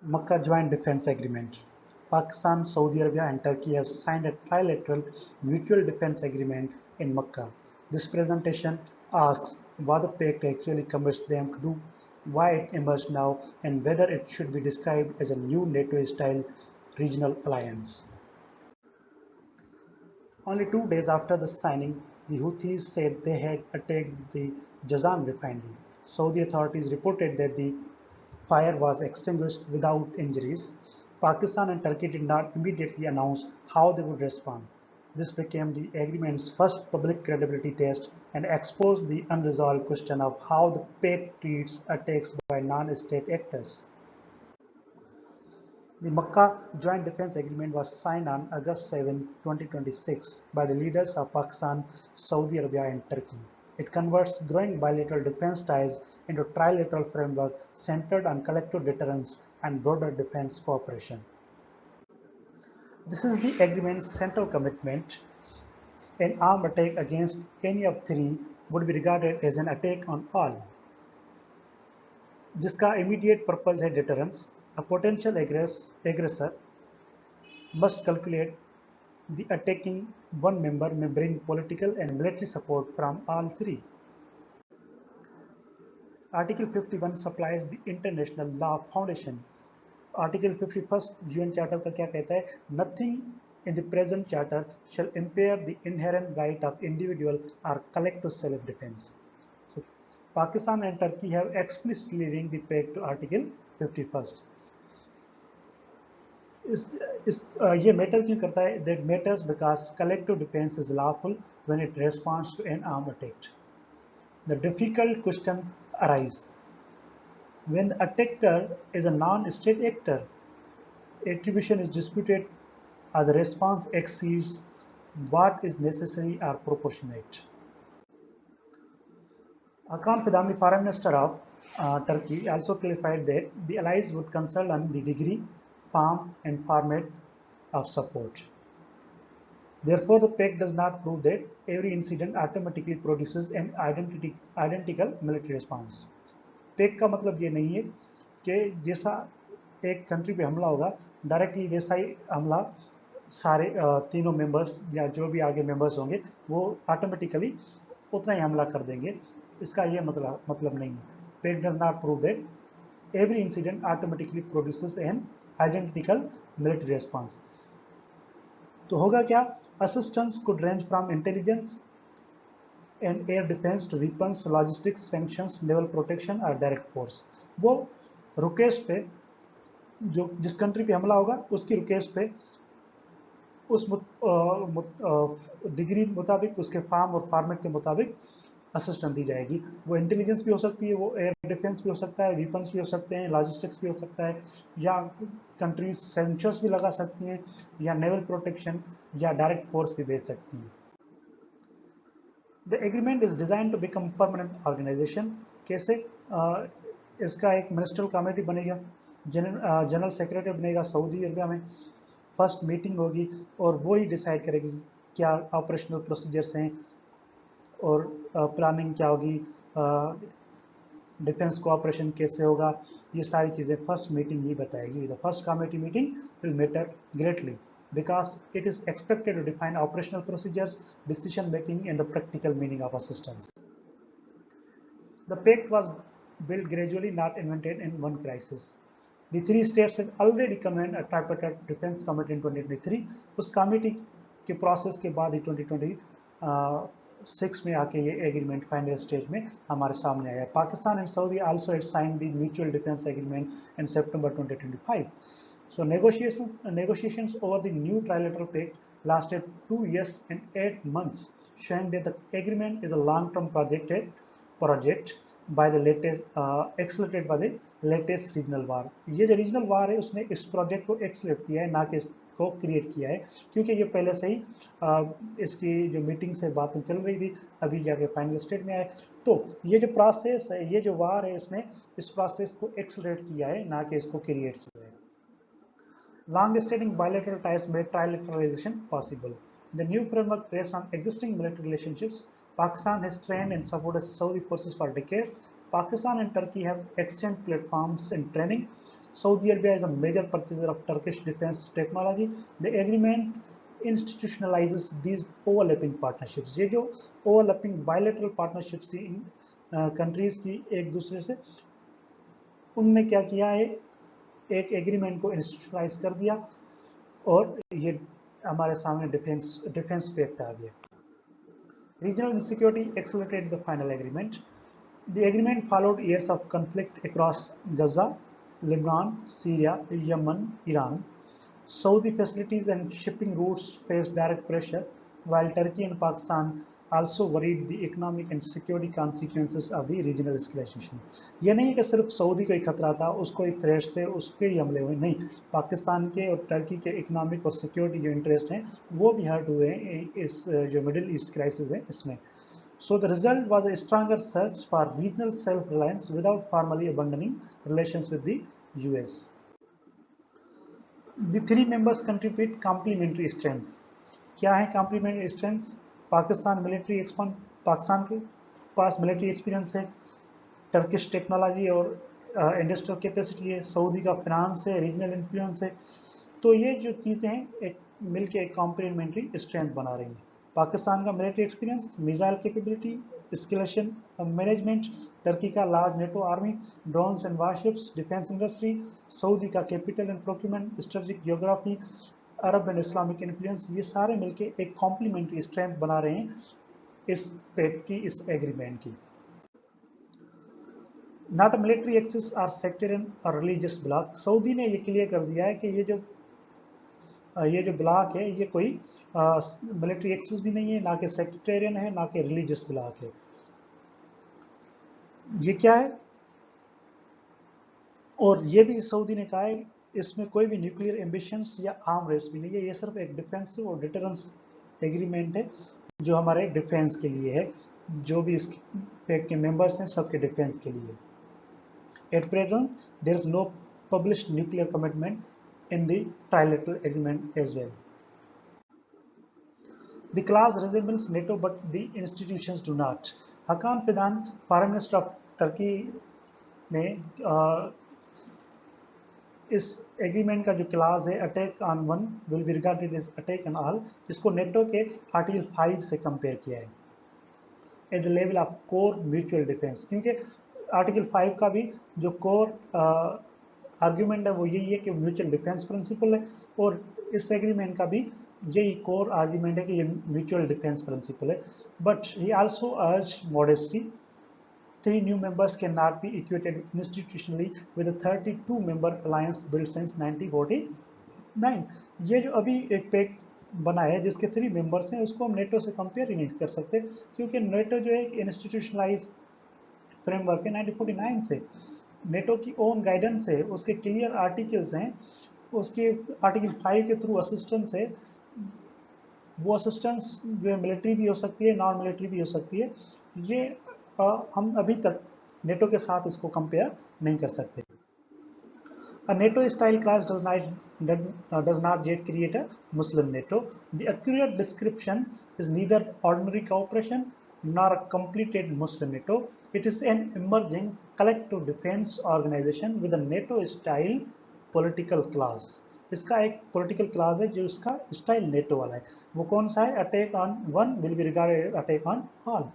Makkah Joint Defence Agreement. Pakistan, Saudi Arabia and Turkey have signed a trilateral mutual defence agreement in Makkah. This presentation asks what the pact actually commits them to do, why it emerged now, and whether it should be described as a new NATO-style regional alliance. Only 2 days after the signing, the Houthis said they had attacked the Jazan refinery. Saudi authorities reported that the fire was extinguished without injuries. Pakistan and Turkey did not immediately announce how they would respond. This became the agreement's first public credibility test and exposed the unresolved question of how the pact treats attacks by non-state actors. The Makkah Joint Defence Agreement was signed on August 7, 2026 by the leaders of Pakistan, Saudi Arabia and Turkey. It converts growing bilateral defence ties into a trilateral framework centered on collective deterrence and broader defence cooperation. This is the agreement's central commitment. An armed attack against any of three would be regarded as an attack on all, जिसका immediate purpose है deterrence. A potential aggressor must calculate the attacking one member may bring political and military support from all three. Article 51 supplies the international law foundation. Article 51st UN Charter का क्या कहता है? Nothing in the present charter shall impair the inherent right of individual or collective self-defense. So, Pakistan and Turkey have explicitly linked the pact to Article 51st. ये matter क्यों करता है? That matters because collective defense is lawful when it responds to an armed attack. The difficult question arises when the attacker is a non-state actor, attribution is disputed, or the response exceeds what is necessary or proportionate. Hakan Fidan, the Foreign Minister of Turkey, also clarified that the allies would consult on the degree, form, and format of support. Therefore, the pact does not prove that every incident automatically produces an identical military response. Pack का मतलब ये नहीं है कि जैसा एक country पे हमला होगा डायरेक्टली वैसा ही हमला सारे तीनों मेंबर्स या जो भी आगे मेंबर्स होंगे वो ऑटोमेटिकली उतना ही हमला कर देंगे. इसका ये मतलब नहीं है. Pack does not prove that every incident automatically produces N identical military response. तो होगा क्या? Assistance could range from intelligence and air defense to weapons, logistics, sanctions, naval protection और direct force. वो रिक्वेस्ट पे जो जिस कंट्री पे हमला होगा उसकी रिक्वेस्ट पे उस डिग्री मुताबिक उसके फॉर्म और फॉर्मेट के मुताबिक असिस्टेंस दी जाएगी. वो इंटेलिजेंस भी हो सकती है, वो एयर डिफेंस भी हो सकता है, वेपन्स भी हो सकते हैं, लॉजिस्टिक्स भी हो सकता है, या कंट्रीज सेंचर्स भी लगा सकती हैं, या नेवल प्रोटेक्शन या डायरेक्ट फोर्स भी भेज सकती हैं. The agreement is designed to become permanent organization. कैसे? इसका एक मिनिस्ट्रियल कमेटी बनेगा, जनरल सेक्रेटरी बनेगा सऊदी अरबिया में. फर्स्ट मीटिंग होगी और वो ही डिसाइड करेगी क्या ऑपरेशनल प्रोसीजर्स हैं और प्लानिंग क्या होगी, डिफेंस कोऑपरेशन कैसे होगा, ये सारी चीज़ें फर्स्ट मीटिंग ही बताएगी. The first committee meeting will matter greatly because it is expected to define operational procedures, decision making and the practical meaning of assistance. The pact was built gradually, not invented in one crisis. The three states had already convened a tripartite defense committee in 2023. उस committee के process के बाद ही 2026 में आके ये agreement final stage में हमारे सामने आया. Pakistan and Saudi also had signed the mutual defence agreement in September 2025. So negotiations over the new trilateral pact lasted 2 years and 8 months, showing that the agreement is a long-term project by the latest accelerated by the latest regional war. ये जो regional war है उसने इस project को accelerate किया है, ना कि इसको create किया है, क्योंकि ये पहले से ही इसकी जो मीटिंग से बातें चल रही थी, अभी जाके फाइनल स्टेज में आए. तो ये जो प्रोसेस है, ये जो वार है, इसने इस प्रोसेस को एक्सलरेट किया है, ना कि इसको क्रिएट किया है. Long-standing bilateral ties made trilateralization possible. The new framework rests on existing military relationships. Pakistan has trained and supported Saudi forces for decades. Pakistan and Turkey have exchanged platforms in training. Saudi Arabia is a major purchaser of Turkish defense technology. The agreement institutionalizes these overlapping partnerships. ये जो overlapping bilateral partnerships थी इन countries की एक दूसरे से, उनने क्या किया है, एक एग्रीमेंट को इंस्टीट्यूशनलाइज कर दिया और ये हमारे सामने डिफेंस पैक्ट आ गया. Regional insecurity accelerated the final agreement. The agreement followed years of conflict across Gaza, Lebanon, Syria, Yemen, Iran. Saudi facilities and shipping routes faced direct pressure, while Turkey and Pakistan also worried the economic and security consequences of the regional escalation. ये नहीं कि सिर्फ Saudi को ही खतरा था, उसको एक threat थे, उसके ही हमले हुए, नहीं, पाकिस्तान के और टर्की के इकोनॉमिक और सिक्योरिटी जो इंटरेस्ट हैं वो भी हर्ट हुए हैं इस जो मिडिल ईस्ट क्राइसिस है इसमें. So the result was a stronger search for regional self-reliance without formally abandoning relations with the US. The three members contribute complementary strengths. क्या है complementary strengths? पाकिस्तान के पास मिलिट्री एक्सपीरियंस है, टर्किश टेक्नोलॉजी और industrial capacity है, Saudi का finance है, regional influence है. तो ये जो चीज़ें हैं एक मिलके एक कॉम्प्लीमेंट्री स्ट्रेंथ बना रही हैं. पाकिस्तान का military experience, missile capability, escalation management, Turkey का large NATO army, drones and warships, defence industry, Saudi का capital and procurement, strategic geography, Arab and Islamic influence, ये सारे मिलके एक कॉम्प्लीमेंट्री स्ट्रेंथ बना रहे हैं इस पैक्ट की, इस एग्रीमेंट की. नॉट अ मिलिट्री एक्सिस और सेक्टरियन और रिलीजियस ब्लॉक. सऊदी ने ये क्लियर कर दिया है कि ये जो ब्लॉक है ये कोई मिलिट्री एक्सिस भी नहीं है, ना कि सेक्टरियन है, ना कि रिलीजियस ब्लॉक है. ये क्या है? और ये भी सऊदी ने कहा है इसमें कोई भी न्यूक्लियर एम्बिशंस या आर्म रेस भी नहीं है, ये सिर्फ एक डिफेंसिव और डिटरेंस एग्रीमेंट है जो हमारे डिफेंस के लिए है, जो भी इस पैक्ट के मेंबर्स हैं सबके डिफेंस के लिए. At present there is no published nuclear commitment in the trilateral agreement as well. The clause resembles NATO, but the institutions do not. Hakan Fidan, Foreign Minister of Turkey, ने इस agreement का जो clause है attack on one will be regarded as attack on all, इसको NATO के article 5 से compare किया है at the level of core mutual defence. क्योंकि आर्टिकल 5 का भी जो कोर आर्ग्यूमेंट है वो यही है कि म्यूचुअल डिफेंस प्रिंसिपल है, और इस एग्रीमेंट का भी यही कोर आर्ग्यूमेंट है कि ये म्यूचुअल डिफेंस प्रिंसिपल है. बट ही आल्सो अर्ज modesty. 3 new members cannot be equated institutionally with a 32-member alliance built since 1949. ये जो अभी एक पैक्ट बना है जिसके 3 मेंबर्स हैं उसको हम नेटो से कंपेयर ही नहीं कर सकते, क्योंकि नेटो जो है एक इंस्टीट्यूशनलाइज फ्रेमवर्क है 1949 से. नेटो की ओन गाइडेंस है, उसके क्लियर आर्टिकल्स हैं, उसके आर्टिकल 5 के थ्रू असिस्टेंस है. वो असिस्टेंस जो है मिलिट्री भी हो सकती है, नॉन मिलिट्री भी हो सकती है. ये हम अभी तक नेटो के साथ इसको कंपेयर नहीं कर सकते. A NATO style class does not yet create a Muslim NATO. The accurate description is neither ordinary cooperation nor a completed Muslim NATO. It is an emerging collective defense organization with a NATO style political class. इसका एक political class है जो इसका style NATO वाला है. वो कौन सा है? Attack on one will be regarded attack on all.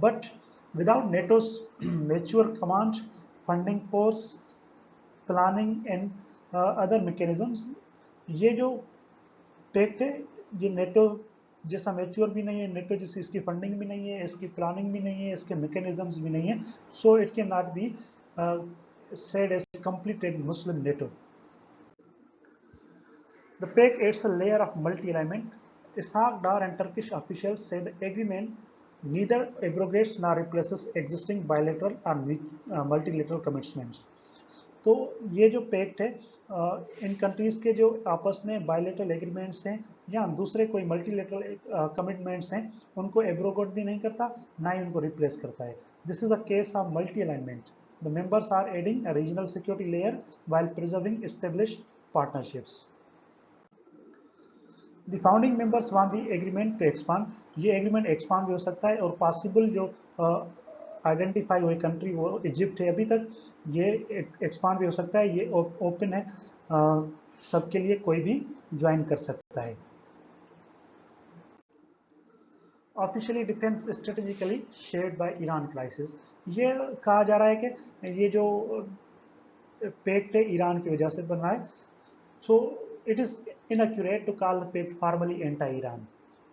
But without NATO's mature command, funding force, planning and other mechanisms, ये जो पैक्ट है ये नेटो जैसा मैच्योर भी नहीं है, नेटो जैसी इसकी फंडिंग भी नहीं है, इसकी प्लानिंग भी नहीं है, इसके मैकेनिज्म्स भी नहीं है. So it can not be said as completed Muslim NATO. The pact adds a layer of multi-alignment. Ishaq Dar and Turkish officials say the agreement neither abrogates nor replaces existing bilateral or multilateral commitments. तो ये जो pact है इन countries के जो आपस में bilateral agreements हैं या दूसरे कोई मल्टीलेटरल कमिटमेंट्स हैं उनको एब्रोगेट भी नहीं करता, ना ही उनको रिप्लेस करता है. This is a case of multi alignment. The members are adding a regional security layer while preserving established partnerships. The founding members want the agreement to expand. ये एग्रीमेंट एक्सपांड भी हो सकता है और पॉसिबल जो identify हुई country वो Egypt है अभी तक। ये एक्सपांड भी हो सकता है, ये ओपन है सबके लिए, कोई भी ज्वाइन कर सकता है। Officially defence strategically shared by Iran crisis, ये कहा जा रहा है कि ये जो पैक्ट है ईरान की वजह से बना है। So it is inaccurate to call the pact formally anti Iran,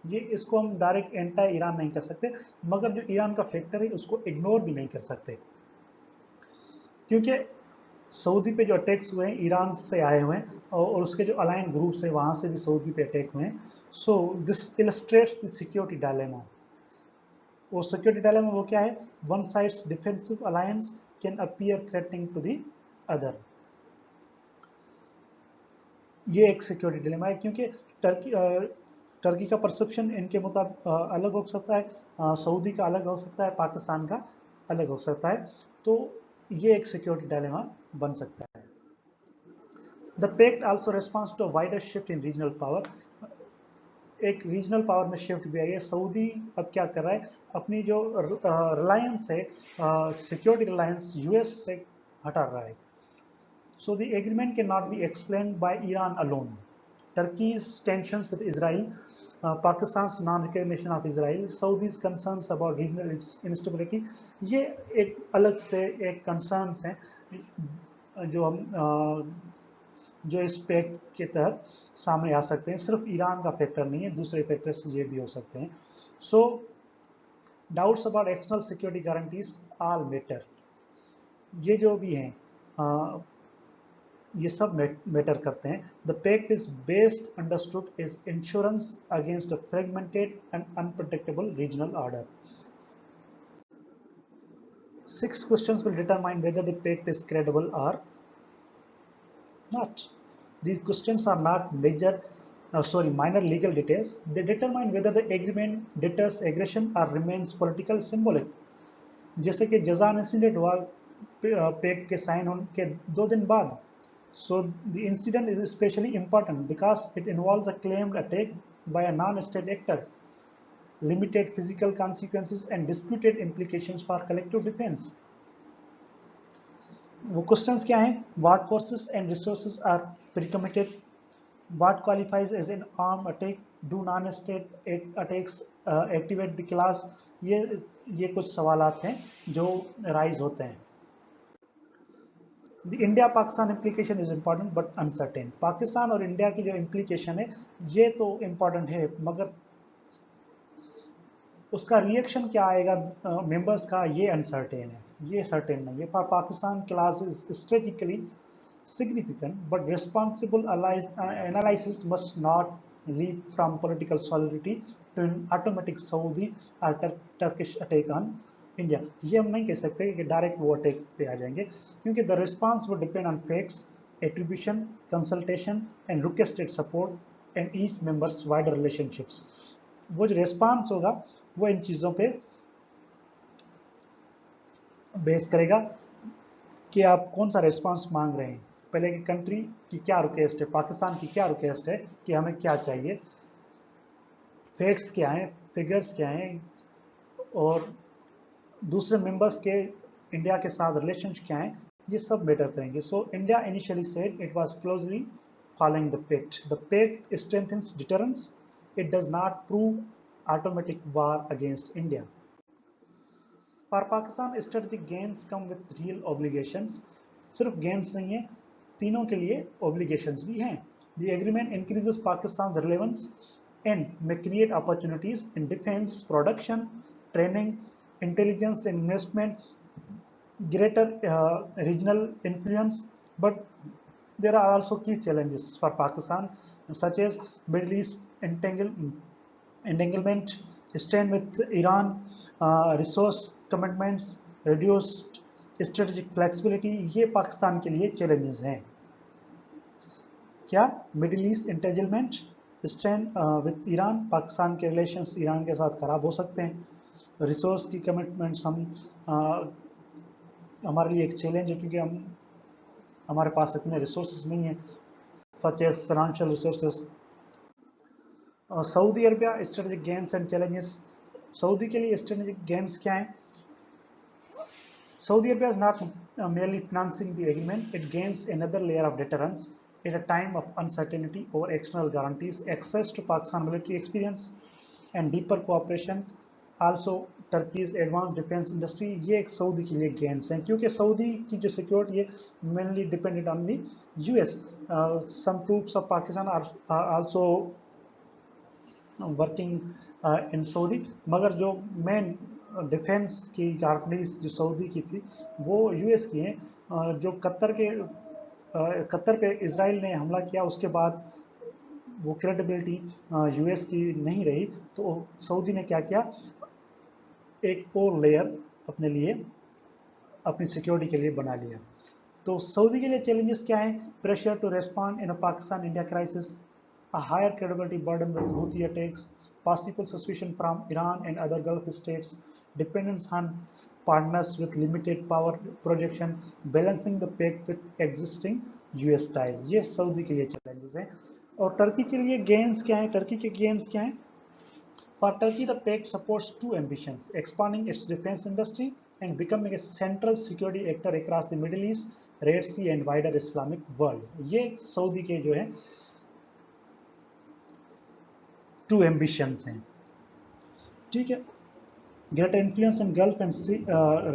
ये इसको हम डायरेक्ट एंटी ईरान नहीं कर सकते, मगर जो ईरान का फैक्टर है उसको इग्नोर भी नहीं कर सकते, क्योंकि सऊदी पे जो अटैक्स हुए हैं ईरान से आए हुए हैं और उसके जो अलाइन ग्रुप्स हैं वहां से भी सऊदी पे अटैक हुए हैं। So this illustrates the security dilemma. वो सिक्योरिटी डायलेमा वो क्या है? One side's defensive alliance can appear threatening to the other. ये एक सिक्योरिटी डिलेमा है, क्योंकि टर्की का परसेप्शन इनके मुताबिक अलग हो सकता है, सऊदी का अलग हो सकता है, पाकिस्तान का अलग हो सकता है, तो ये एक सिक्योरिटी डिलेमा बन सकता है। The pact also response to wider shift in regional power, एक रीजनल पावर में शिफ्ट भी आई है। सऊदी अब क्या कर रहा है, अपनी जो रिलायंस है, सिक्योरिटी रिलायंस यूएस से हटा रहा है। So the agreement cannot be explained by Iran alone. Turkey's tensions with Israel, Pakistan's non-recognition of Israel, Saudi's concerns about regional instability, ये एक अलग से एक concerns हैं जो हम जो इस पैक्ट के तहत सामने आ सकते हैं। सिर्फ ईरान का फैक्टर नहीं है, दूसरे फैक्टर्स ये भी हो सकते हैं। So doubts about external security guarantees all matter, ये जो भी हैं ये सब मैटर करते हैं। The pact is based understood is insurance against a fragmented and unpredictable regional order. 6 questions will determine whether the pact is credible or not. These questions are not minor legal details. They determine whether the agreement deters aggression or remains political symbolic. जैसे कि Jazan incident हुआ pact के sign होने के 2 दिन बाद। So the incident is especially important because it involves a claimed attack by a non-state actor, limited physical consequences and disputed implications for collective defense. वो questions क्या हैं? What forces and resources are pre-committed? What qualifies as an armed attack? Do non-state attacks activate the clause? ये कुछ सवालात हैं जो rise होते हैं। The India-Pakistan implication is important but uncertain. Pakistan और इंडिया की जो implication है ये तो important है, मगर उसका रिएक्शन क्या आएगा मेंबर्स का, ये अनसर्टेन है, ये सर्टेन नहीं है। For Pakistan class is strategically significant, but responsible analysis must not leap from political solidarity to an automatic Saudi or Turkish attack on India. ये हम नहीं कह सकते कि डायरेक्ट वो अटैक पे आ जाएंगे, क्योंकि द रिस्पांस वो depend on facts, attribution, consultation and requested support and each members wider relationships. वो जो रिस्पांस होगा वो इन चीज़ों पे बेस करेगा कि आप कौन सा रिस्पांस मांग रहे हैं। पहले की कंट्री की क्या रिक्वेस्ट है, पाकिस्तान की क्या रिक्वेस्ट है कि हमें क्या चाहिए, फैक्ट्स क्या हैं, फिगर्स क्या हैं, और दूसरे मेंबर्स के इंडिया के साथ रिलेशन क्या हैं, ये सब मैटर करेंगे। So India initially said it was closely following the pact. The pact strengthens deterrence, it does not prove automatic war against India. For Pakistan strategic gains come with real obligations, सिर्फ gains नहीं है, तीनों के लिए obligations भी हैं। The agreement increases Pakistan relevance and may create opportunities in defence production, training, intelligence and investment, greater regional influence, but there are also key challenges for Pakistan, such as Middle East entanglement, strain with Iran, resource commitments, reduced strategic flexibility. ये पाकिस्तान के लिए challenges हैं। क्या? Middle East entanglement, strain with Iran, Pakistan के relations Iran के साथ खराब हो सकते हैं। रिसोर्स की कमिटमेंट्स हमारे लिए एक चैलेंज है, क्योंकि हमारे पास इतने रिसोर्सेज नहीं है, such as financial resources. Saudi Arabia strategic gains and challenges, Saudi के लिए स्ट्रेटेजिक गेन्स क्या हैं? Saudi Arabia is not merely financing the agreement, it gains another layer of deterrence at a time of uncertainty over external guarantees, access to Pakistan military experience and deeper cooperation. Also Turkey's advance defence industry, ये एक Saudi के लिए gains हैं क्योंकि Saudi की जो security है mainly dependent on the US. Some troops of Pakistan are also working in Saudi, मगर जो मेन डिफेंस की गारंटीज जो सऊदी की थी वो यूएस की हैं. जो कतर पे इजराइल ने हमला किया उसके बाद वो क्रेडिबिलिटी यूएस की नहीं रही, तो सऊदी ने क्या किया, एक और लेयर अपने लिए अपनी सिक्योरिटी के लिए बना लिया. तो सऊदी के लिए चैलेंजेस क्या हैं? Pressure to respond in a Pakistan India crisis, a higher credibility burden with Houthi attacks, possible suspicion from Iran and other Gulf states, dependence on partners with limited power projection, balancing the pact with existing US ties. ये Saudi के लिए challenges हैं. और Turkey के लिए gains क्या हैं? Turkey के गेन्स क्या हैं? For Turkey, the pact supports two ambitions: expanding its defense industry and becoming a central security actor across the Middle East, Red Sea and wider Islamic world. ये Saudi के जो है two ambitions हैं. ठीक है. Greater influence in Gulf and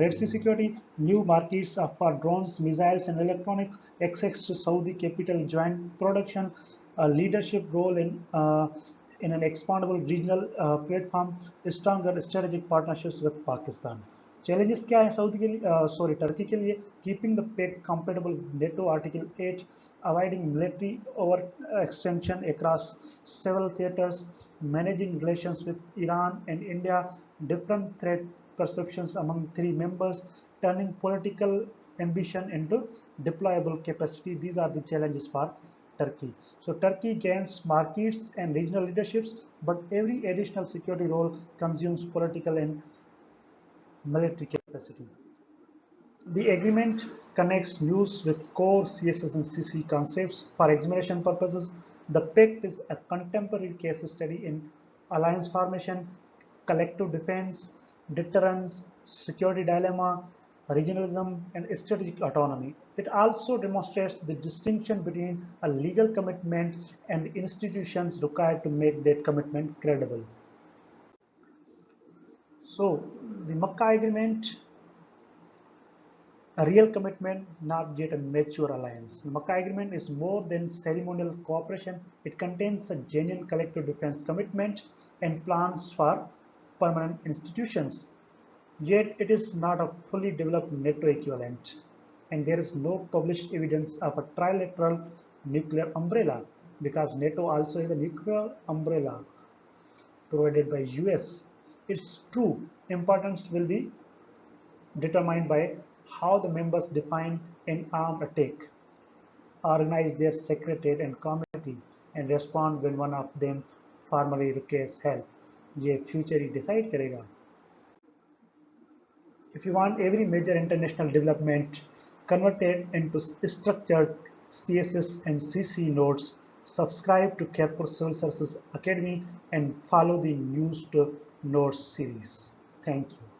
Red Sea security, new markets for drones, missiles and electronics, access to Saudi capital joint production, a leadership role in an expandable regional platform, stronger strategic partnerships with Pakistan. Challenges क्या है Saudi के लिए, Turkey के लिए? Keeping the pact compatible NATO article 8, avoiding military over extension across several theatres, managing relations with Iran and India, different threat perceptions among three members, turning political ambition into deployable capacity. These are the challenges for Turkey. So Turkey gains markets and regional leaderships, but every additional security role consumes political and military capacity. The agreement connects news with core CSS and CC concepts. For examination purposes, the pact is a contemporary case study in alliance formation, collective defense, deterrence, security dilemma, regionalism, and strategic autonomy. It also demonstrates the distinction between a legal commitment and the institutions required to make that commitment credible. So, the Makkah Agreement, a real commitment, not yet a mature alliance. The Makkah Agreement is more than ceremonial cooperation. It contains a genuine collective defense commitment and plans for permanent institutions. Yet it is not a fully developed NATO equivalent, and there is no published evidence of a trilateral nuclear umbrella, because NATO also has a nuclear umbrella provided by US. Its true importance will be determined by how the members define an armed attack, organize their secretariat and committee, and respond when one of them formally requests help. ये future ही decide करेगा. If you want every major international development converted into structured CSS and CC notes, subscribe to Khairpur Civil Services Academy and follow the News to Notes series. Thank you.